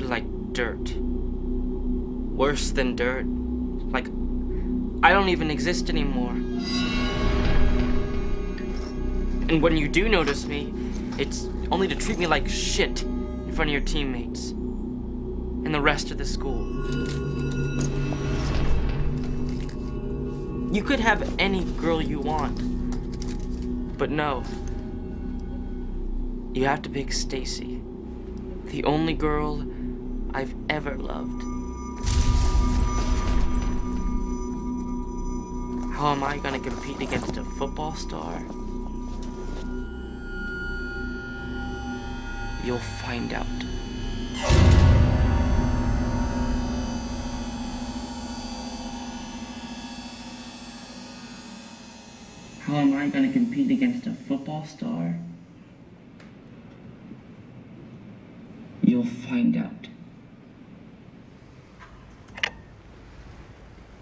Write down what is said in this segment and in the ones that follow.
like dirt. Worse than dirt. Like, I don't even exist anymore. And when you do notice me, it's only to treat me like shit in front of your teammates and the rest of the school. You could have any girl you want, but no. You have to pick Stacy, the only girl I've ever loved. How am I gonna compete against a football star? You'll find out. How am I gonna compete against a football star? You'll find out.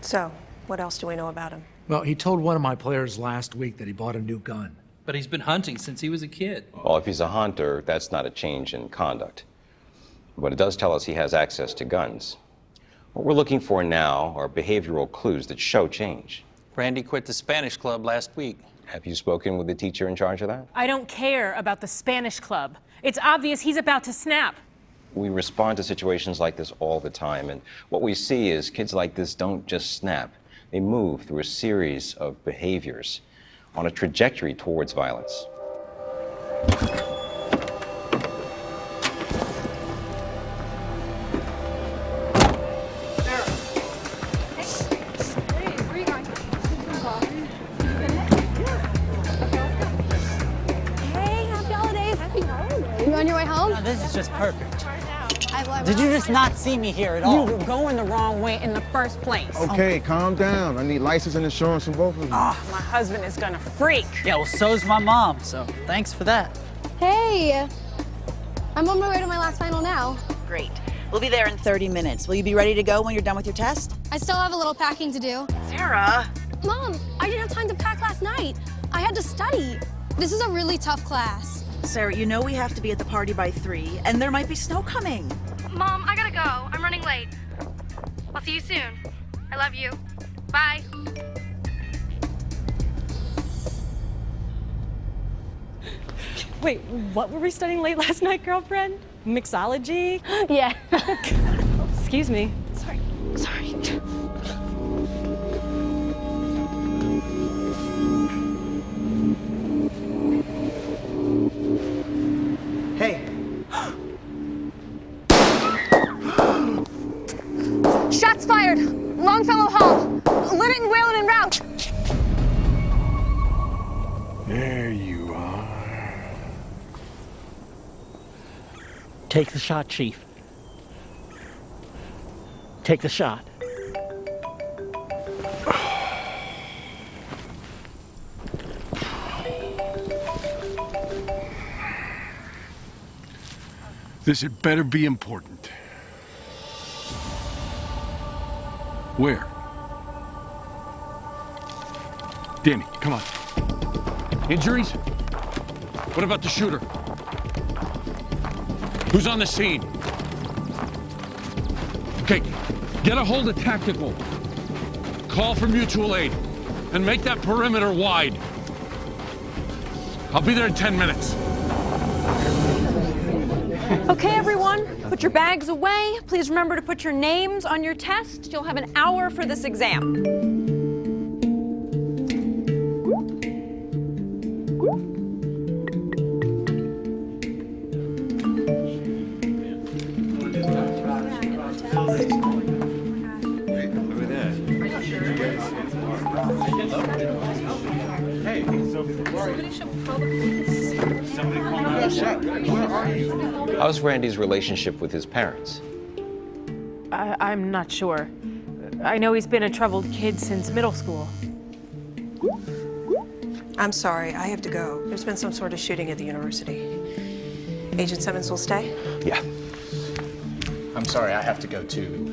So, what else do we know about him? Well, he told one of my players last week that he bought a new gun. But he's been hunting since he was a kid. Well, if he's a hunter, that's not a change in conduct. But it does tell us he has access to guns. What we're looking for now are behavioral clues that show change. Randy quit the Spanish club last week. Have you spoken with the teacher in charge of that? I don't care about the Spanish club. It's obvious he's about to snap. We respond to situations like this all the time, and what we see is kids like this don't just snap. They move through a series of behaviors on a trajectory towards violence. Hey, happy holidays. Happy holidays. You on your way home? No, this is just perfect. I Did you just not see me here at all? You were going the wrong way in the first place. Okay, calm down. I need license and insurance from both of you. Oh, my husband is gonna freak. Yeah, well, so's my mom, so thanks for that. Hey, I'm on my way to my last final now. Great. We'll be there in 30 minutes. Will you be ready to go when you're done with your test? I still have a little packing to do. Sarah! Mom, I didn't have time to pack last night. I had to study. This is a really tough class. Sarah, you know we have to be at the party by 3, and there might be snow coming. Mom, I gotta go. I'm running late. I'll see you soon. I love you. Bye. Wait, what were we studying late last night, girlfriend? Mixology? Yeah. Excuse me. Sorry. Hey. Shots fired. Longfellow Hall. Living, Whalen, en route. There you are. Take the shot, Chief. Take the shot. This had better be important. Where? Danny, come on. Injuries? What about the shooter? Who's on the scene? Okay, get a hold of tactical. Call for mutual aid. And make that perimeter wide. I'll be there in 10 minutes. Okay, everyone, put your bags away. Please remember to put your names on your test. You'll have an hour for this exam. How's Randy's relationship with his parents? I'm not sure. I know he's been a troubled kid since middle school. I'm sorry, I have to go. There's been some sort of shooting at the university. Agent Simmons will stay? Yeah. I'm sorry, I have to go too.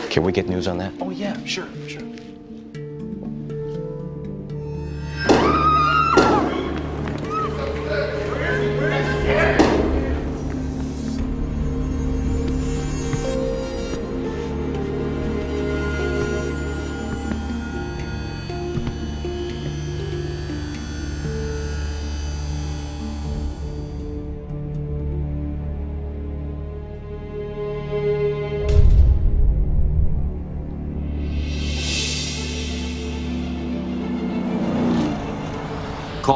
Can we get news on that? Oh yeah, sure.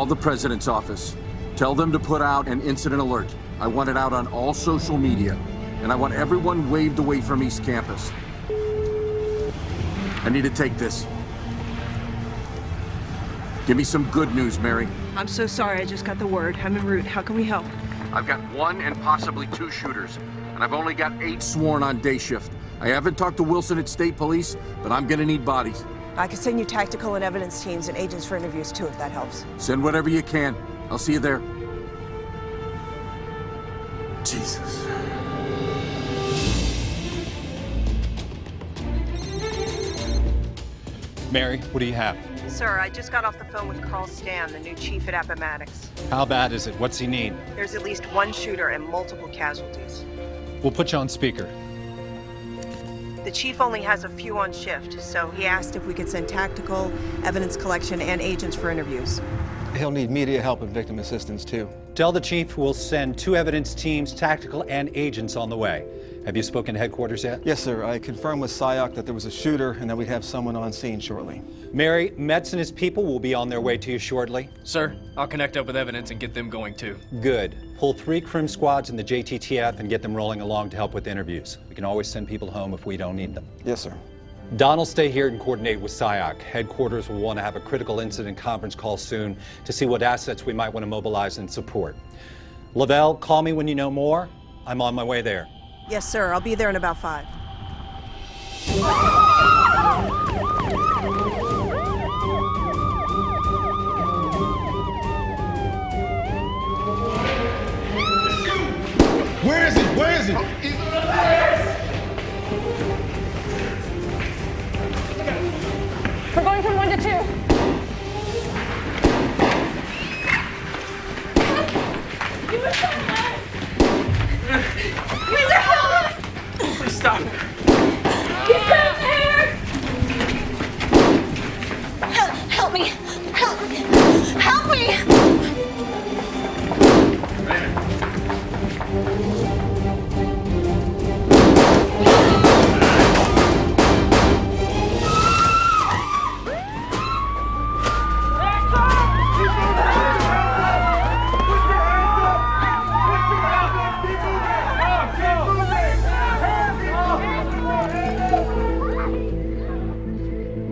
Call the president's office. Tell them to put out an incident alert. I want it out on all social media. And I want everyone waved away from East Campus. I need to take this. Give me some good news, Mary. I'm so sorry, I just got the word. I'm en route. How can we help? I've got 1 and possibly 2 shooters, and I've only got 8 sworn on day shift. I haven't talked to Wilson at State Police, but I'm gonna need bodies. I can send you tactical and evidence teams and agents for interviews too, if that helps. Send whatever you can. I'll see you there. Jesus. Mary, what do you have? Sir, I just got off the phone with Carl Stan, the new chief at Appomattox. How bad is it? What's he need? There's at least 1 shooter and multiple casualties. We'll put you on speaker. The chief only has a few on shift, so he asked if we could send tactical, evidence collection, and agents for interviews. He'll need media help and victim assistance too. Tell the chief we'll send 2 evidence teams, tactical and agents on the way. Have you spoken to headquarters yet? Yes, sir. I confirmed with SIOC that there was a shooter and that we'd have someone on scene shortly. Mary, Metz and his people will be on their way to you shortly. Sir, I'll connect up with evidence and get them going too. Good. Pull 3 crim squads in the JTTF and get them rolling along to help with interviews. We can always send people home if we don't need them. Yes, sir. Don will stay here and coordinate with SIOC. Headquarters will want to have a critical incident conference call soon to see what assets we might want to mobilize and support. Lavelle, call me when you know more. I'm on my way there. Yes, sir. I'll be there in about 5. Where is he? Where is he? We're going from 1 to 2. Please help! Please stop. He's down here! Help me! Help me!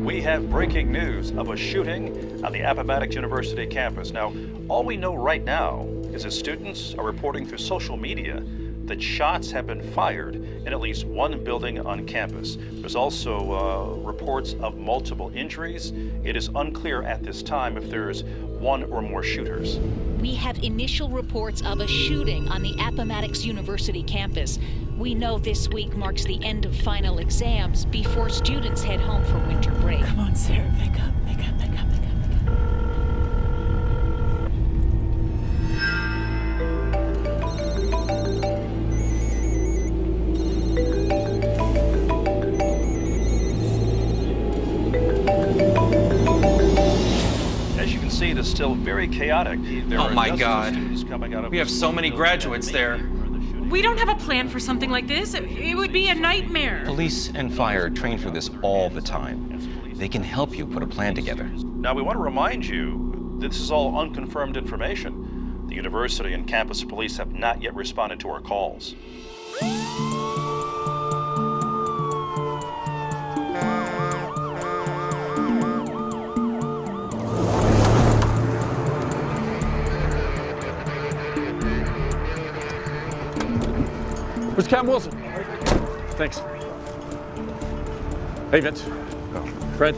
We have breaking news of a shooting on the Appomattox University campus. Now, all we know right now is that students are reporting through social media that shots have been fired in at least 1 building on campus. There's also reports of multiple injuries. It is unclear at this time if there's 1 or more shooters. We have initial reports of a shooting on the Appomattox University campus. We know this week marks the end of final exams before students head home for winter break. Come on, Sarah, pick up, pick up, pick up, pick up, pick up. As you can see, it is still very chaotic. There Oh are my dozens of God. students coming out of We have so many graduates there. We don't have a plan for something like this. It would be a nightmare. Police and fire train for this all the time. They can help you put a plan together. Now, we want to remind you that this is all unconfirmed information. The university and campus police have not yet responded to our calls. Where's Captain Wilson? Thanks. Hey, Vince. Fred.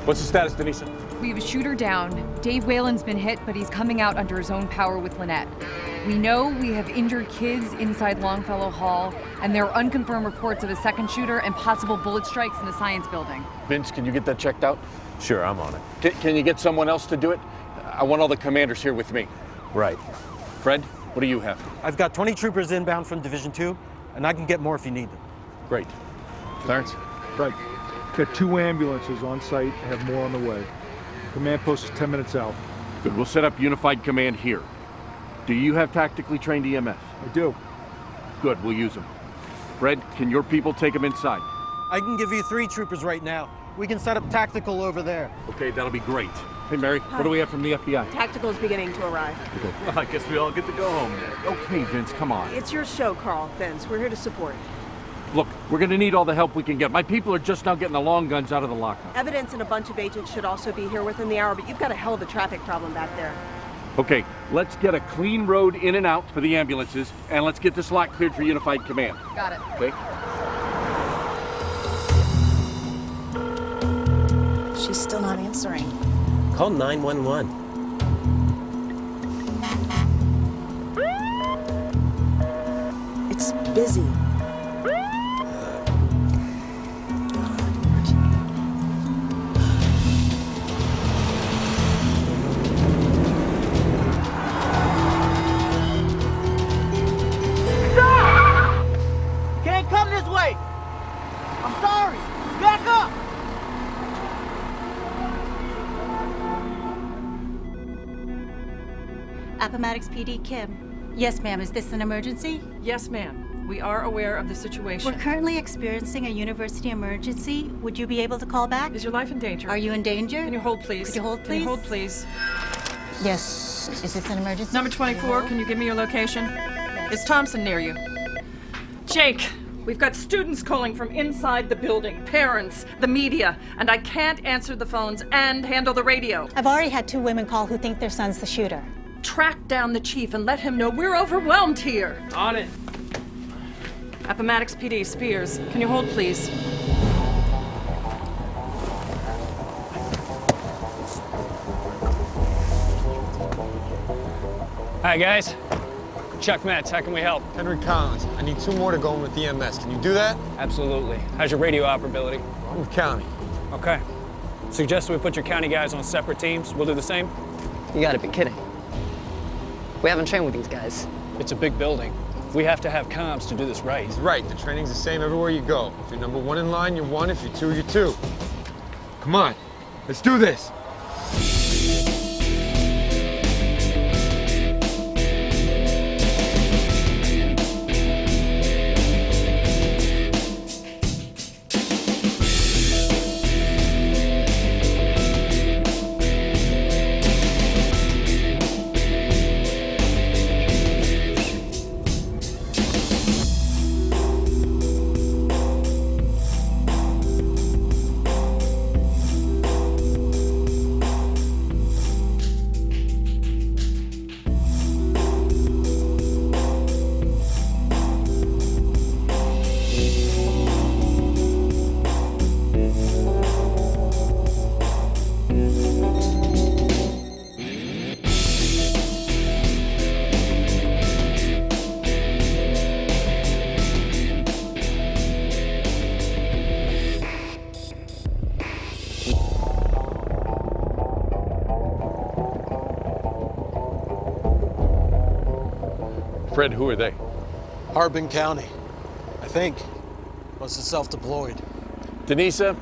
What's the status, Denisa? We have a shooter down. Dave Whalen's been hit, but he's coming out under his own power with Lynette. We know we have injured kids inside Longfellow Hall, and there are unconfirmed reports of a second shooter and possible bullet strikes in the science building. Vince, can you get that checked out? Sure, I'm on it. Can you get someone else to do it? I want all the commanders here with me. Right. Fred, what do you have? I've got 20 troopers inbound from Division 2, and I can get more if you need them. Great. Clarence? Right. Got 2 ambulances on site, have more on the way. Command post is 10 minutes out. Good, we'll set up unified command here. Do you have tactically trained EMS? I do. Good, we'll use them. Fred, can your people take them inside? I can give you 3 troopers right now. We can set up tactical over there. Okay, that'll be great. Hey, Mary, what do we have from the FBI? Tactical is beginning to arrive. Well, I guess we all get to go home then. Okay, Vince, come on. It's your show, Carl. Vince, we're here to support. Look, we're gonna need all the help we can get. My people are just now getting the long guns out of the lockup. Evidence and a bunch of agents should also be here within the hour, but you've got a hell of a traffic problem back there. Okay, let's get a clean road in and out for the ambulances, and let's get this lot cleared for Unified Command. Got it. Okay? She's still not answering. Call 911. It's busy. Can't come this way. I'm sorry. Back up. Appomattox PD, Kim. Yes, ma'am. Is this an emergency? Yes, ma'am. We are aware of the situation. We're currently experiencing a university emergency. Would you be able to call back? Is your life in danger? Are you in danger? Can you hold, please? Could you hold, Can please? you hold, please? Yes. Is this an emergency? Number 24, can you give me your location? Is Thompson near you? Jake, we've got students calling from inside the building, parents, the media, and I can't answer the phones and handle the radio. I've already had 2 women call who think their son's the shooter. Track down the chief and let him know we're overwhelmed here. On it. Appomattox PD, Spears, can you hold, please? Hi, guys. Chuck Metz, how can we help? Henry Collins, I need 2 more to go in with EMS. Can you do that? Absolutely. How's your radio operability? I'm with county. Okay. Suggest we put your county guys on separate teams. We'll do the same? You gotta be kidding. We haven't trained with these guys. It's a big building. We have to have comms to do this right. He's right. The training's the same everywhere you go. If you're number 1 in line, you're 1. If you're 2, you're 2. Come on. Let's do this. Fred, who are they? Harbin County, I think. Was it self-deployed? Denisa,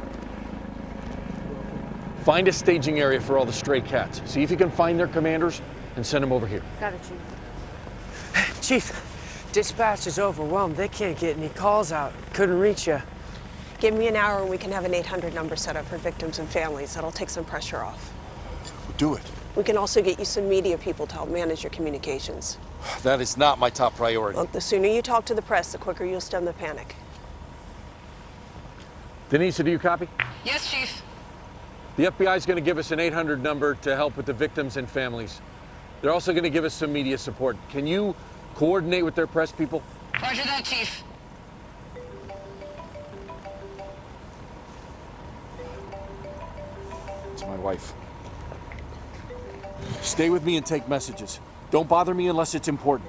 find a staging area for all the stray cats. See if you can find their commanders and send them over here. Got it, Chief. Chief, dispatch is overwhelmed. They can't get any calls out. Couldn't reach you. Give me an hour and we can have an 800 number set up for victims and families. That'll take some pressure off. We'll do it. We can also get you some media people to help manage your communications. That is not my top priority. Look, the sooner you talk to the press, the quicker you'll stem the panic. Denisa, do you copy? Yes, Chief. The FBI is going to give us an 800 number to help with the victims and families. They're also going to give us some media support. Can you coordinate with their press people? Roger that, Chief. It's my wife. Stay with me and take messages. Don't bother me unless it's important.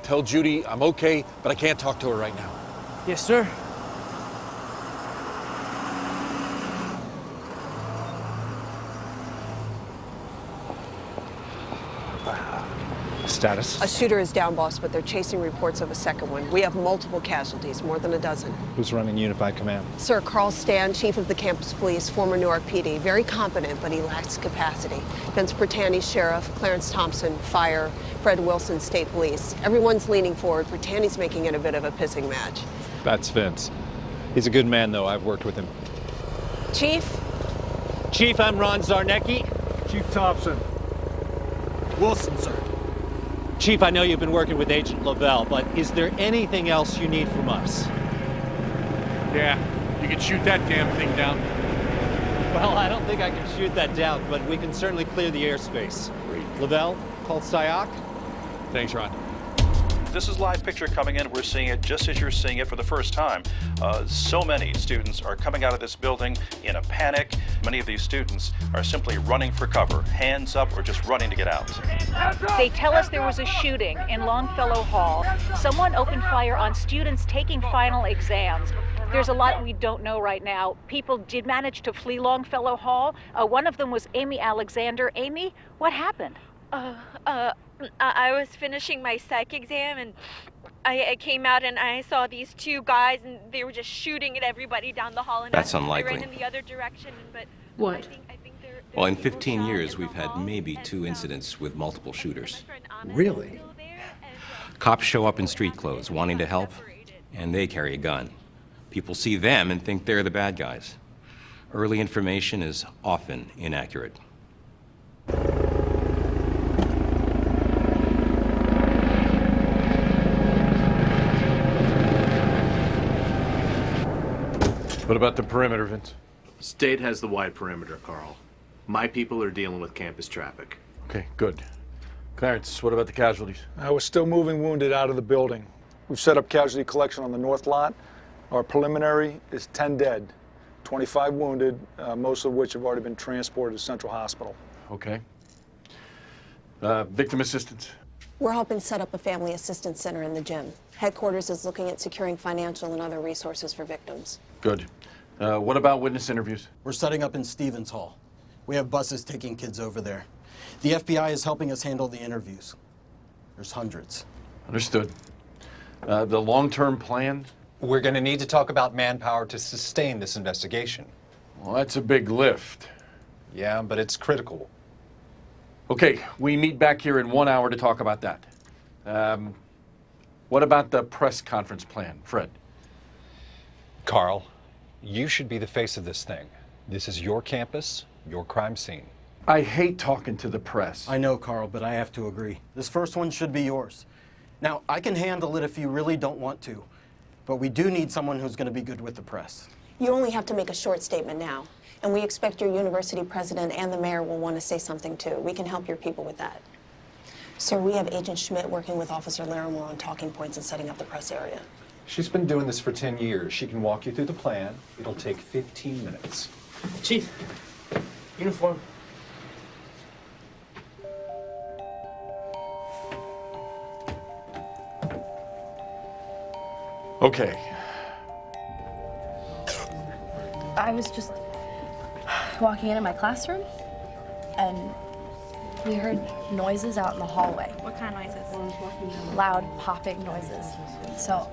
Tell Judy I'm okay, but I can't talk to her right now. Yes, sir. Status? A shooter is down, boss, but they're chasing reports of a second one. We have multiple casualties, more than a dozen. Who's running Unified Command? Sir Carl Stan, chief of the campus police, former Newark PD. Very competent, but he lacks capacity. Vince Bertani, sheriff. Clarence Thompson, fire. Fred Wilson, state police. Everyone's leaning forward. Bertani's making it a bit of a pissing match. That's Vince. He's a good man, though. I've worked with him. Chief? Chief, I'm Ron Zarnecki. Chief Thompson. Wilson, sir. Chief, I know you've been working with Agent Lavelle, but is there anything else you need from us? Yeah, you can shoot that damn thing down. Well, I don't think I can shoot that down, but we can certainly clear the airspace. Lavelle, call SIOC. Thanks, Ron. This is live picture coming in. We're seeing it just as you're seeing it for the first time. So many students are coming out of this building in a panic. Many of these students are simply running for cover, hands up, or just running to get out. They tell us there was a shooting in Longfellow Hall. Someone opened fire on students taking final exams. There's a lot we don't know right now. People did manage to flee Longfellow Hall. One of them was Amy Alexander. Amy, what happened? I was finishing my psych exam and I came out and I saw these two guys and they were just shooting at everybody down the hall. And That's I unlikely. ran in the other direction, but What? I think they're Well, in 15 years, we've had maybe 2 incidents with multiple shooters. Really? Cops show up in street clothes wanting to help, and they carry a gun. People see them and think they're the bad guys. Early information is often inaccurate. What about the perimeter, Vince? State has the wide perimeter, Carl. My people are dealing with campus traffic. Okay, good. Clarence, what about the casualties? We're still moving wounded out of the building. We've set up casualty collection on the north lot. Our preliminary is 10 dead, 25 wounded, most of which have already been transported to Central Hospital. Okay. Victim assistance. We're helping set up a family assistance center in the gym. Headquarters is looking at securing financial and other resources for victims. Good. What about witness interviews? We're setting up in Stevens Hall. We have buses taking kids over there. The FBI is helping us handle the interviews. There's hundreds. Understood. The long-term plan? We're going to need to talk about manpower to sustain this investigation. Well, that's a big lift. Yeah, but it's critical. Okay, we meet back here in 1 hour to talk about that. What about the press conference plan, Fred? Carl, you should be the face of this thing. This is your campus, your crime scene. I hate talking to the press. I know, Carl, but I have to agree. This first one should be yours. Now, I can handle it if you really don't want to, but we do need someone who's going to be good with the press. You only have to make a short statement now, and we expect your university president and the mayor will want to say something too. We can help your people with that. Sir, we have Agent Schmidt working with Officer Larimore on talking points and setting up the press area. She's been doing this for 10 years. She can walk you through the plan. It'll take 15 minutes. Chief, uniform. Okay. I was just walking into my classroom, and we heard noises out in the hallway. What kind of noises? Loud popping noises. So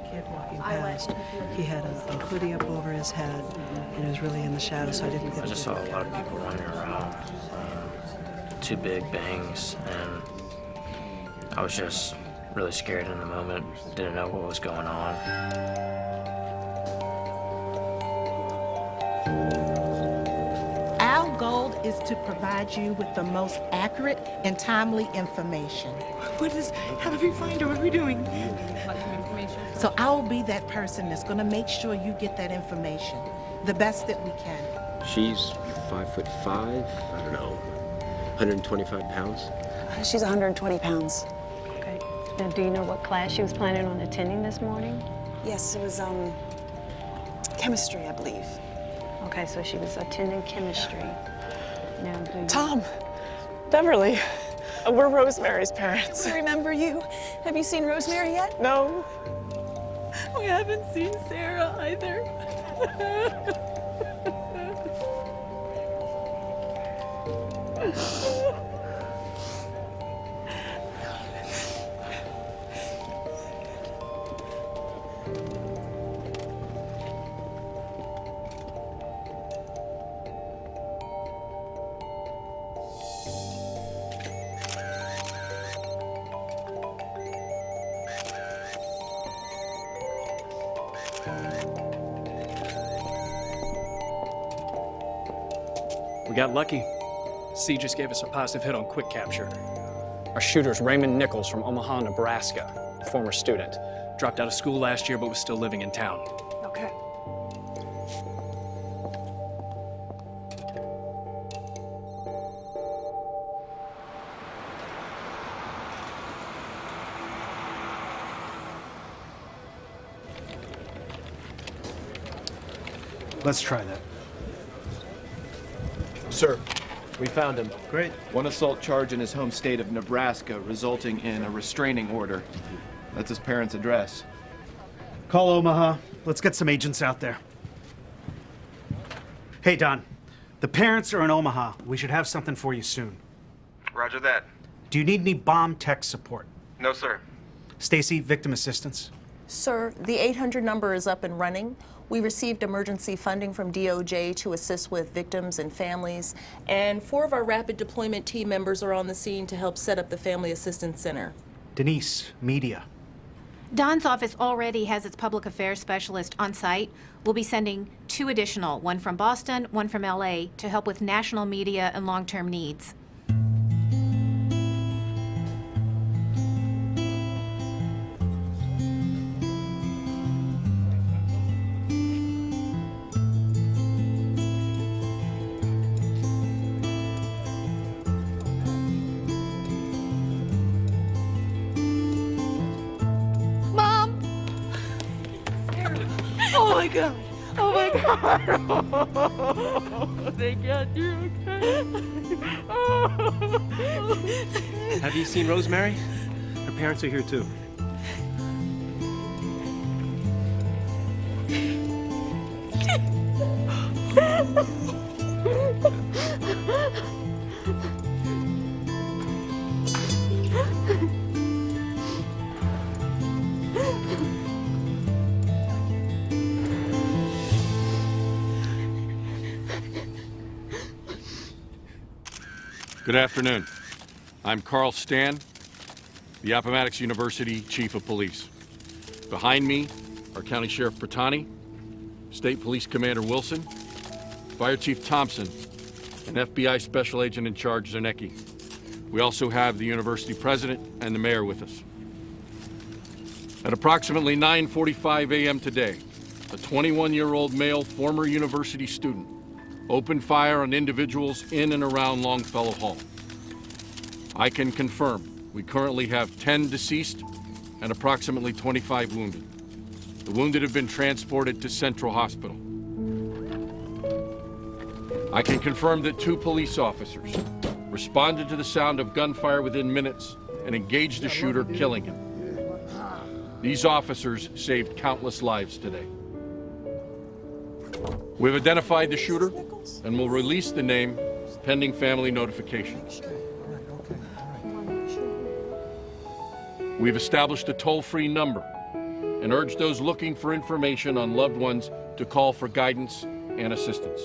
I went. He had a hoodie up over his head, and it was really in the shadow, so I didn't get. I just saw a lot of people running around. 2 big bangs, and I was just really scared in the moment. Didn't know what was going on. Our goal is to provide you with the most accurate and timely information. How do we find her? What are we doing? So I will be that person that's going to make sure you get that information the best that we can. She's 5'5", I don't know, 125 pounds. She's 120 pounds. Okay. Now, do you know what class she was planning on attending this morning? Yes, it was chemistry, I believe. Okay, so she was attending chemistry. Now, do you... Tom, Beverly, we're Rosemary's parents. I remember you. Have you seen Rosemary yet? No. We haven't seen Sarah either. We got lucky. C just gave us a positive hit on quick capture. Our shooter's Raymond Nichols from Omaha, Nebraska, a former student. Dropped out of school last year but was still living in town. Okay. Let's try that. Sir, we found him. Great. One assault charge in his home state of Nebraska, resulting in a restraining order. That's his parents' address. Call Omaha. Let's get some agents out there. Hey, Don. The parents are in Omaha. We should have something for you soon. Roger that. Do you need any bomb tech support? No, sir. Stacy, victim assistance. Sir, the 800 number is up and running. We received emergency funding from DOJ to assist with victims and families, and 4 of our rapid deployment team members are on the scene to help set up the Family Assistance Center. Denise, media. Don's office already has its public affairs specialist on site. We'll be sending 2 additional, one from Boston, one from LA, to help with national media and long-term needs. Mom! Oh my god! Oh my god! Oh, thank God you're okay. Have you seen Rosemary? Her parents are here too. Good afternoon. I'm Carl Stan, the Appomattox University Chief of Police. Behind me are County Sheriff Bertani, State Police Commander Wilson, Fire Chief Thompson, and FBI Special Agent in Charge Zernecki. We also have the university president and the mayor with us. At approximately 9:45 a.m. today, a 21-year-old male former university student opened fire on individuals in and around Longfellow Hall. I can confirm we currently have 10 deceased and approximately 25 wounded. The wounded have been transported to Central Hospital. I can confirm that 2 police officers responded to the sound of gunfire within minutes and engaged the shooter, killing him. These officers saved countless lives today. We've identified the shooter and will release the name pending family notification. We've established a toll-free number and urge those looking for information on loved ones to call for guidance and assistance.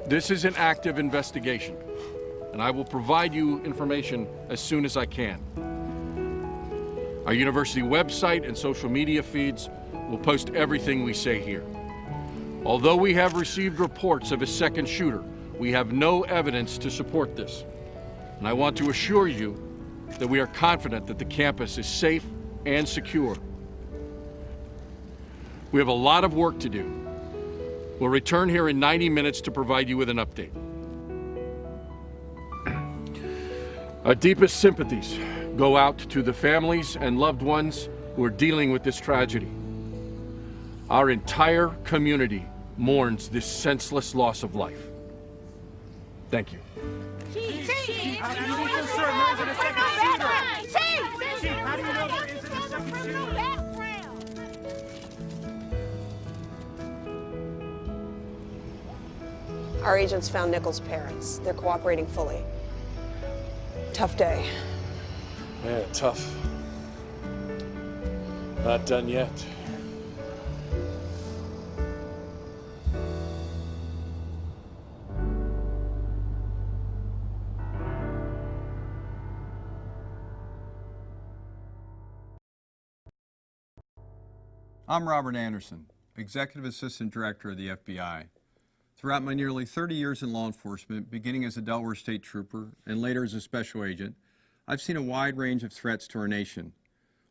This is an active investigation, and I will provide you information as soon as I can. Our university website and social media feeds will post everything we say here. Although we have received reports of a second shooter, we have no evidence to support this. And I want to assure you that we are confident that the campus is safe and secure. We have a lot of work to do. We'll return here in 90 minutes to provide you with an update. Our deepest sympathies go out to the families and loved ones who are dealing with this tragedy. Our entire community mourns this senseless loss of life. Thank you. Our agents found Nichols' parents. They're cooperating fully. Tough day. Yeah, tough. Not done yet. I'm Robert Anderson, Executive Assistant Director of the FBI. Throughout my nearly 30 years in law enforcement, beginning as a Delaware State Trooper and later as a special agent, I've seen a wide range of threats to our nation.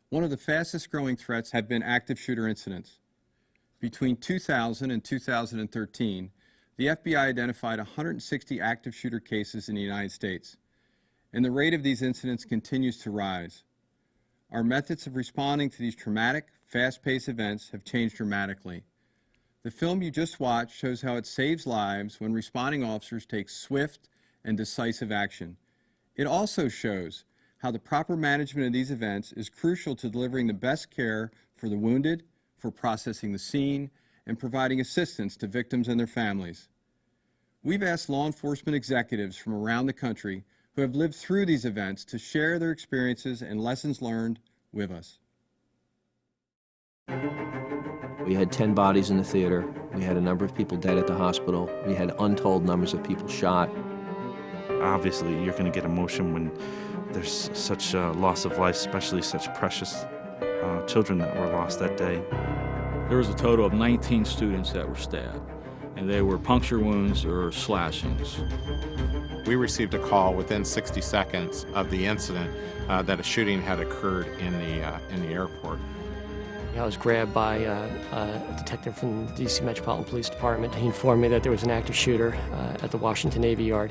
One of the fastest growing threats have been active shooter incidents. Between 2000 and 2013, the FBI identified 160 active shooter cases in the United States, and the rate of these incidents continues to rise. Our methods of responding to these traumatic, fast-paced events have changed dramatically. The film you just watched shows how it saves lives when responding officers take swift and decisive action. It also shows how the proper management of these events is crucial to delivering the best care for the wounded, for processing the scene, and providing assistance to victims and their families. We've asked law enforcement executives from around the country who have lived through these events to share their experiences and lessons learned with us. We had 10 bodies in the theater. We had a number of people dead at the hospital. We had untold numbers of people shot. Obviously, you're going to get emotion when there's such a loss of life, especially such precious children that were lost that day. There was a total of 19 students that were stabbed, and they were puncture wounds or slashings. We received a call within 60 seconds of the incident that a shooting had occurred in the airport. I was grabbed by a detective from the D.C. Metropolitan Police Department. He informed me that there was an active shooter at the Washington Navy Yard.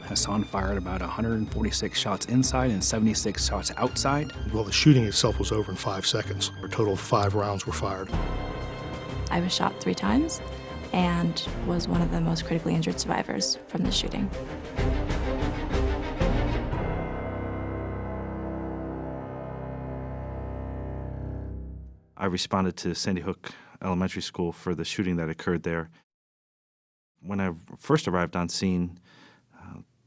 Hassan fired about 146 shots inside and 76 shots outside. Well, the shooting itself was over in 5 seconds. A total of 5 rounds were fired. I was shot 3 times and was one of the most critically injured survivors from the shooting. I responded to Sandy Hook Elementary School for the shooting that occurred there. When I first arrived on scene,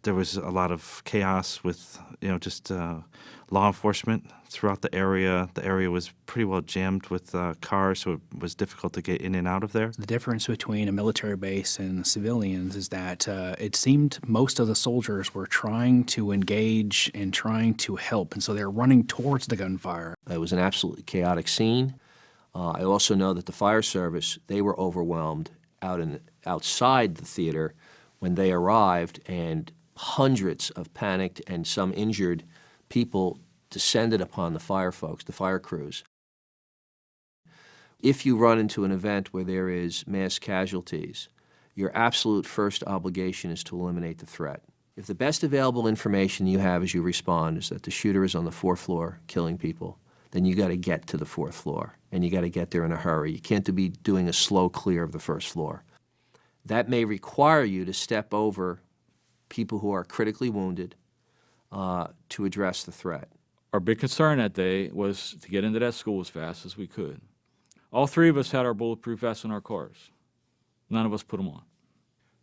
there was a lot of chaos with, just law enforcement throughout the area. The area was pretty well jammed with cars, so it was difficult to get in and out of there. The difference between a military base and civilians is that it seemed most of the soldiers were trying to engage and trying to help, and so they're running towards the gunfire. It was an absolutely chaotic scene. I also know that the fire service, they were overwhelmed outside the theater when they arrived, and hundreds of panicked and some injured people descended upon the fire folks, the fire crews. If you run into an event where there is mass casualties, your absolute first obligation is to eliminate the threat. If the best available information you have as you respond is that the shooter is on the 4th floor killing people, then you got to get to the 4th floor, and you got to get there in a hurry. You can't be doing a slow clear of the 1st floor. That may require you to step over people who are critically wounded to address the threat. Our big concern that day was to get into that school as fast as we could. All 3 of us had our bulletproof vests in our cars. None of us put them on.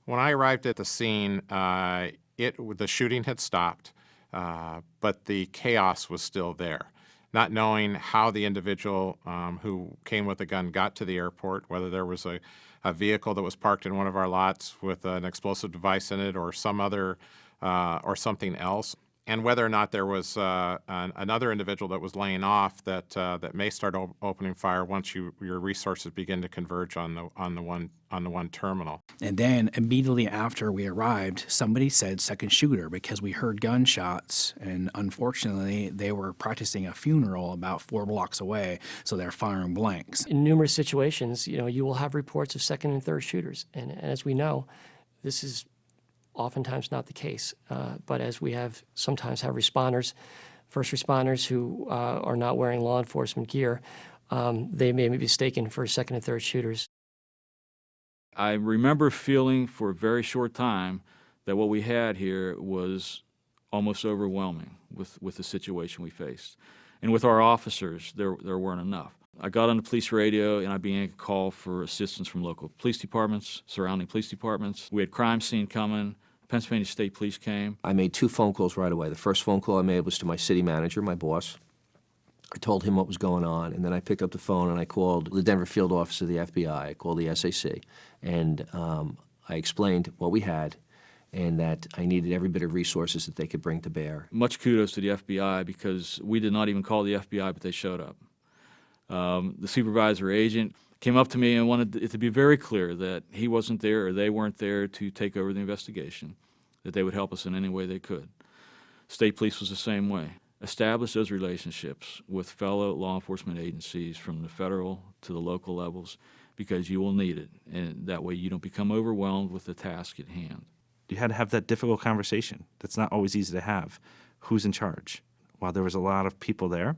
When I arrived at the scene, the shooting had stopped, but the chaos was still there. Not knowing how the individual who came with a gun got to the airport, whether there was a vehicle that was parked in one of our lots with an explosive device in it or some other or something else, and whether or not there was another individual that was laying off that may start opening fire once your resources begin to converge on the one terminal. And then immediately after we arrived, somebody said second shooter because we heard gunshots, and unfortunately they were practicing a funeral about 4 blocks away, so they're firing blanks. In numerous situations, you will have reports of second and third shooters, and as we know, this is oftentimes not the case. But as we sometimes have responders, first responders who are not wearing law enforcement gear, they may be mistaken for second and third shooters. I remember feeling for a very short time that what we had here was almost overwhelming with the situation we faced. And with our officers, there weren't enough. I got on the police radio and I began to call for assistance from local police departments, surrounding police departments. We had crime scene coming. Pennsylvania State Police came. I made 2 phone calls right away. The first phone call I made was to my city manager, my boss. I told him what was going on, and then I picked up the phone and I called the Denver field office of the FBI. I called the SAC, and I explained what we had and that I needed every bit of resources that they could bring to bear. Much kudos to the FBI because we did not even call the FBI, but they showed up. The supervisor agent came up to me and wanted it to be very clear that he wasn't there or they weren't there to take over the investigation, that they would help us in any way they could. State police was the same way. Establish those relationships with fellow law enforcement agencies from the federal to the local levels, because you will need it, and that way you don't become overwhelmed with the task at hand. You had to have that difficult conversation. That's not always easy to have. Who's in charge? While there was a lot of people there,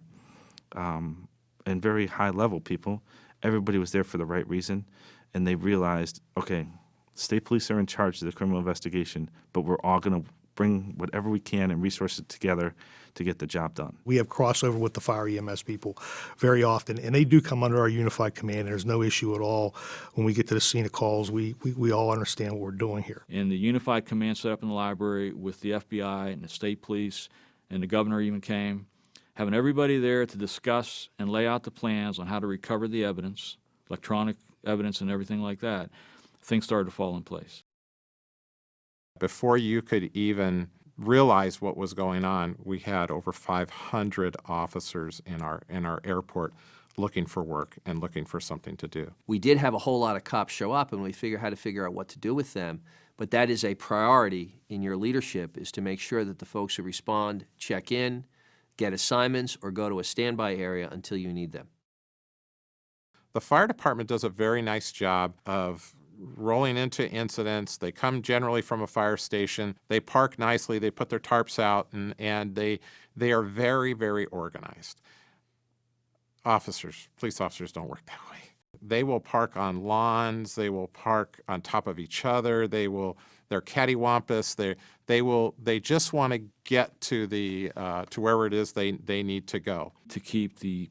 and very high-level people, everybody was there for the right reason, and they realized, okay, state police are in charge of the criminal investigation, but we're all going to bring whatever we can and resources together to get the job done. We have crossover with the fire EMS people very often, and they do come under our unified command, and there's no issue at all. When we get to the scene of calls, we all understand what we're doing here. And the unified command set up in the library with the FBI and the state police, and the governor even came, having everybody there to discuss and lay out the plans on how to recover the evidence, electronic evidence and everything like that, things started to fall in place. Before you could even realize what was going on, we had over 500 officers in our airport looking for work and looking for something to do. We did have a whole lot of cops show up, and we had to figure out what to do with them. But that is a priority in your leadership, is to make sure that the folks who respond check in, get assignments, or go to a standby area until you need them. The fire department does a very nice job of rolling into incidents. They come generally from a fire station. They park nicely. They put their tarps out, and they are very, very organized. Police officers don't work that way. They will park on lawns. They will park on top of each other. They're cattywampus. They just want to get to to wherever it is they need to go. To keep the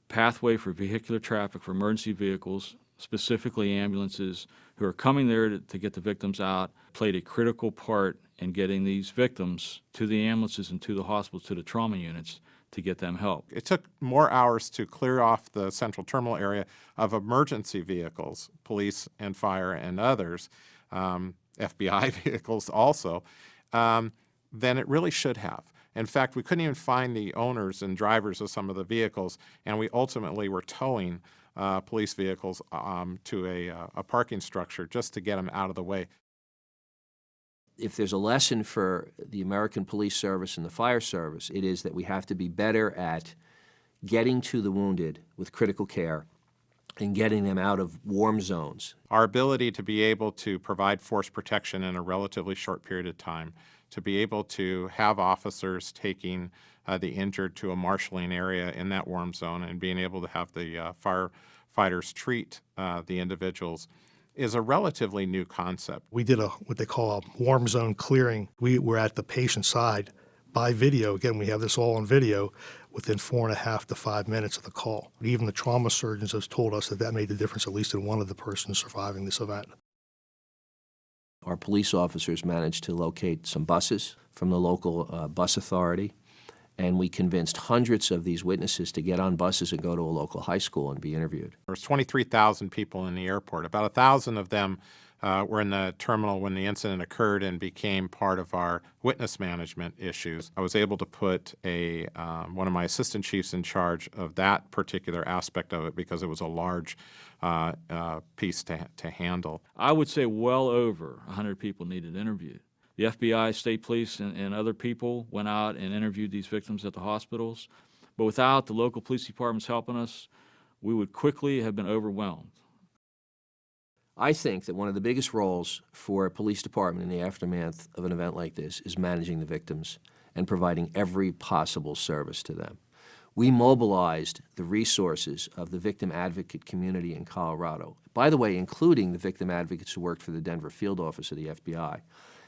pathway for vehicular traffic for emergency vehicles, specifically ambulances who are coming there to get the victims out, played a critical part in getting these victims to the ambulances and to the hospitals, to the trauma units, to get them help. It took more hours to clear off the central terminal area of emergency vehicles, police and fire and others, FBI vehicles also, than it really should have. In fact, we couldn't even find the owners and drivers of some of the vehicles, and we ultimately were towing police vehicles to a parking structure just to get them out of the way. If there's a lesson for the American Police Service and the Fire Service, it is that we have to be better at getting to the wounded with critical care and getting them out of warm zones. Our ability to be able to provide force protection in a relatively short period of time, to be able to have officers taking the injured to a marshaling area in that warm zone and being able to have the firefighters treat the individuals is a relatively new concept. We did what they call a warm zone clearing. We were at the patient's side by video. Again, we have this all on video within 4.5 to 5 minutes of the call. Even the trauma surgeons have told us that made the difference, at least in one of the persons surviving this event. Our police officers managed to locate some buses from the local bus authority, and we convinced hundreds of these witnesses to get on buses and go to a local high school and be interviewed. There was 23,000 people in the airport. About 1,000 of them were in the terminal when the incident occurred and became part of our witness management issues. I was able to put one of my assistant chiefs in charge of that particular aspect of it because it was a large piece to handle. I would say well over 100 people needed interviewed. The FBI, state police, and other people went out and interviewed these victims at the hospitals. But without the local police departments helping us, we would quickly have been overwhelmed. I think that one of the biggest roles for a police department in the aftermath of an event like this is managing the victims and providing every possible service to them. We mobilized the resources of the victim advocate community in Colorado, by the way, including the victim advocates who worked for the Denver field office of the FBI.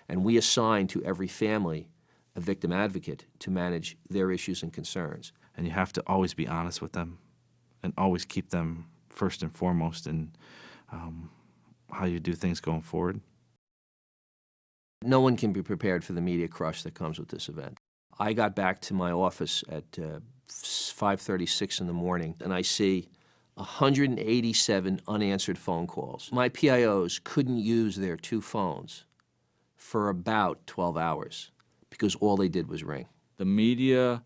And we assigned to every family a victim advocate to manage their issues and concerns. And you have to always be honest with them and always keep them first and foremost in how you do things going forward. No one can be prepared for the media crush that comes with this event. I got back to my office at 5:36 in the morning, and I see 187 unanswered phone calls. My PIOs couldn't use their 2 phones for about 12 hours because all they did was ring. The media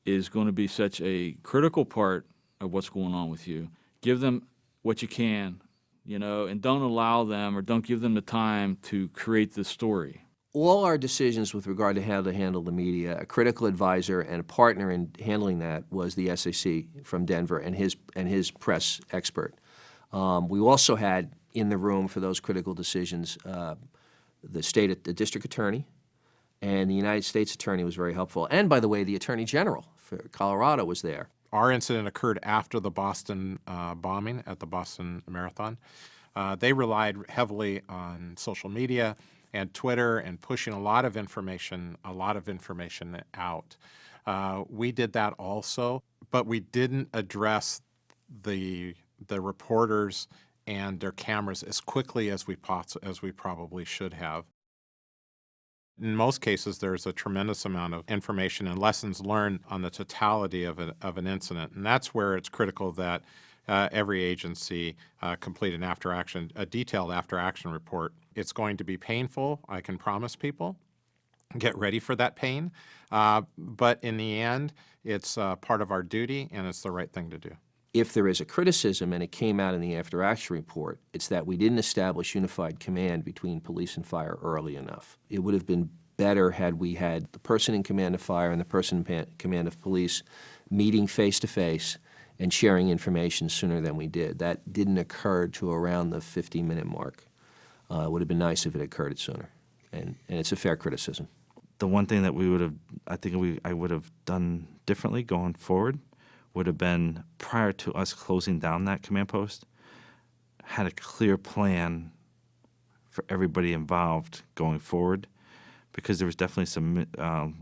is going to be such a critical part of what's going on with you. Give them what you can, and don't allow them or don't give them the time to create the story. All our decisions with regard to how to handle the media, a critical advisor and a partner in handling that was the SAC from Denver and his press expert. We also had in the room for those critical decisions the district attorney, and the United States attorney was very helpful. And by the way, the attorney general for Colorado was there. Our incident occurred after the Boston bombing at the Boston Marathon. They relied heavily on social media and Twitter and pushing a lot of information out. We did that also, but we didn't address the reporters and their cameras as quickly as we probably should have. In most cases, there's a tremendous amount of information and lessons learned on the totality of an incident, and that's where it's critical that every agency complete a detailed after-action report. It's going to be painful, I can promise people. Get ready for that pain, but in the end, it's part of our duty, and it's the right thing to do. If there is a criticism, and it came out in the after-action report, it's that we didn't establish unified command between police and fire early enough. It would have been better had we had the person in command of fire and the person in command of police meeting face-to-face and sharing information sooner than we did. That didn't occur to around the 50-minute mark. It would have been nice if it occurred sooner, and it's a fair criticism. The one thing that I would have done differently going forward would have been, prior to us closing down that command post, had a clear plan for everybody involved going forward, because there was definitely some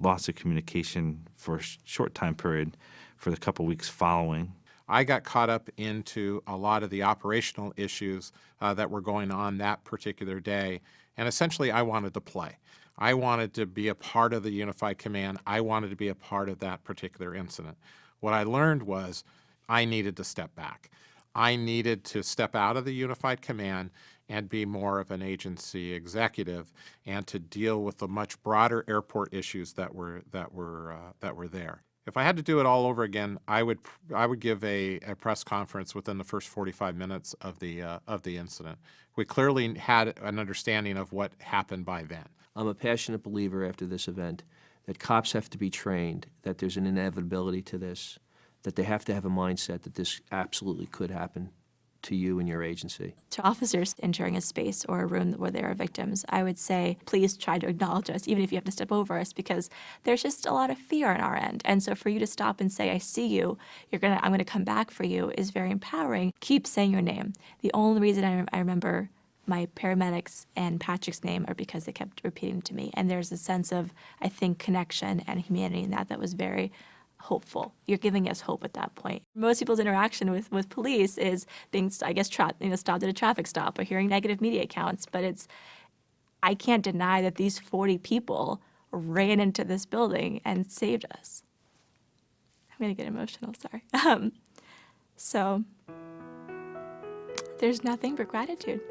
loss of communication for a short time period for the couple weeks following. I got caught up into a lot of the operational issues that were going on that particular day, and essentially I wanted to play. I wanted to be a part of the unified command. I wanted to be a part of that particular incident. What I learned was I needed to step back. I needed to step out of the unified command and be more of an agency executive, and to deal with the much broader airport issues that were there. If I had to do it all over again, I would give a press conference within the first 45 minutes of the incident. We clearly had an understanding of what happened by then. I'm a passionate believer after this event that cops have to be trained, that there's an inevitability to this, that they have to have a mindset that this absolutely could happen to you and your agency. To officers entering a space or a room where there are victims, I would say, please try to acknowledge us, even if you have to step over us, because there's just a lot of fear on our end. And so for you to stop and say, I see you, I'm going to come back for you, is very empowering. Keep saying your name. The only reason I remember my paramedics and Patrick's name are because they kept repeating to me. And there's a sense of, I think, connection and humanity in that was very hopeful. You're giving us hope at that point. Most people's interaction with police is being, I guess, stopped at a traffic stop or hearing negative media accounts. But I can't deny that these 40 people ran into this building and saved us. I'm going to get emotional, sorry. So there's nothing but gratitude.